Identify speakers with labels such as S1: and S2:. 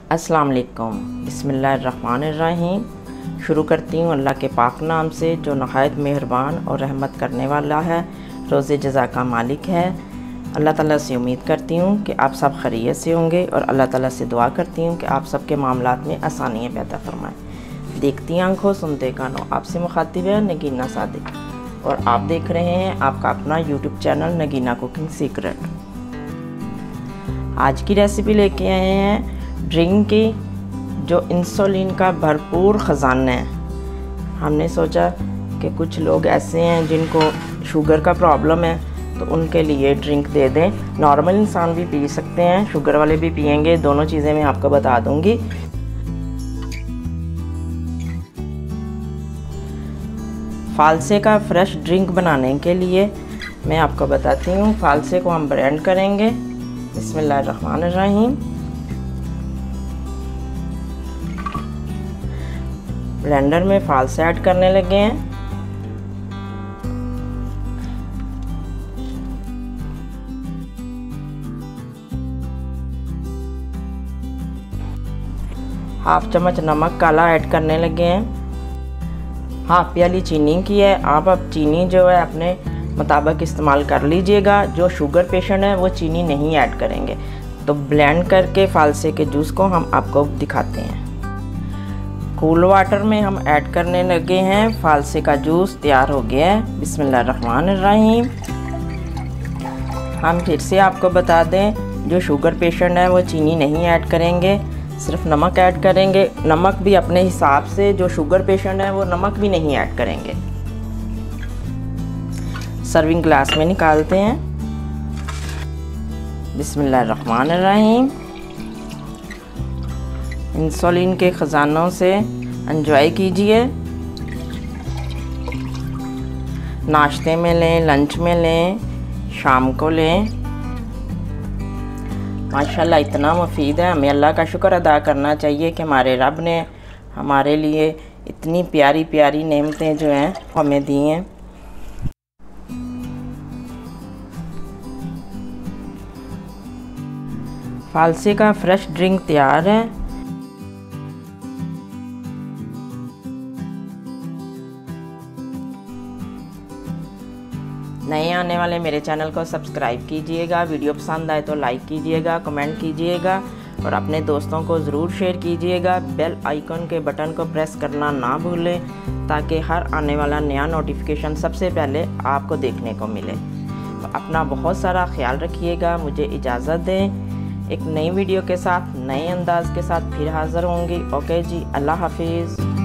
S1: अस्सलाम वालेकुम, बिस्मिल्लाहिर्रहमानिर्रहीम। शुरू करती हूँ अल्लाह के पाक नाम से जो नहायत मेहरबान और रहमत करने वाला है, रोज़े जज़ा का मालिक है। अल्लाह ताला से उम्मीद करती हूँ कि आप सब खैरियत से होंगे और अल्लाह ताला से दुआ करती हूँ कि आप सबके मामलात में आसानियाँ पैदा फरमाएँ। देखती आंखों सुनते कानों, आपसे मुखातिब है नगीना सादिक और आप देख रहे हैं आपका अपना YouTube channel Nagina cooking secret. आज की रेसिपी लेके आए हैं ड्रिंक की जो इंसुलिन का भरपूर ख़जाना है। हमने सोचा कि कुछ लोग ऐसे हैं जिनको शुगर का प्रॉब्लम है तो उनके लिए ड्रिंक दे दें। नॉर्मल इंसान भी पी सकते हैं, शुगर वाले भी पिएंगे, दोनों चीज़ें मैं आपको बता दूंगी। फालसे का फ्रेश ड्रिंक बनाने के लिए मैं आपको बताती हूँ। फालसे को हम ब्लेंड करेंगे। बिस्मिल्लाहिर्रहमानिर्रहीम। ब्लेंडर में फालसे ऐड करने लगे हैं। हाफ चम्मच नमक काला ऐड करने लगे हैं। हाफ प्याली चीनी की है। आप अब चीनी जो है अपने मुताबिक इस्तेमाल कर लीजिएगा। जो शुगर पेशेंट है वो चीनी नहीं ऐड करेंगे। तो ब्लेंड करके फालसे के जूस को हम आपको दिखाते हैं। कूल वाटर में हम ऐड करने लगे हैं। फालसे का जूस तैयार हो गया है। बिस्मिल्लाहिर्रहमानिर्रहीम। हम फिर से आपको बता दें, जो शुगर पेशेंट है वो चीनी नहीं ऐड करेंगे, सिर्फ नमक ऐड करेंगे। नमक भी अपने हिसाब से। जो शुगर पेशेंट है वो नमक भी नहीं ऐड करेंगे। सर्विंग ग्लास में निकालते हैं। बिस्मिल्लाहिर्रहमानिर्रहीम। इंसुलिन के ख़जानों से एंजॉय कीजिए। नाश्ते में लें, लंच में लें, शाम को लें। माशाल्लाह इतना मुफीद है। हमें अल्लाह का शुक्र अदा करना चाहिए कि हमारे रब ने हमारे लिए इतनी प्यारी प्यारी नेमतें जो हैं हमें दी हैं। फालसे का फ्रेश ड्रिंक तैयार है। नए आने वाले मेरे चैनल को सब्सक्राइब कीजिएगा। वीडियो पसंद आए तो लाइक कीजिएगा, कमेंट कीजिएगा और अपने दोस्तों को ज़रूर शेयर कीजिएगा। बेल आइकन के बटन को प्रेस करना ना भूलें ताकि हर आने वाला नया नोटिफिकेशन सबसे पहले आपको देखने को मिले। तो अपना बहुत सारा ख्याल रखिएगा। मुझे इजाज़त दें। एक नई वीडियो के साथ, नए अंदाज के साथ फिर हाज़िर होंगी। ओके जी, अल्लाह हाफिज़।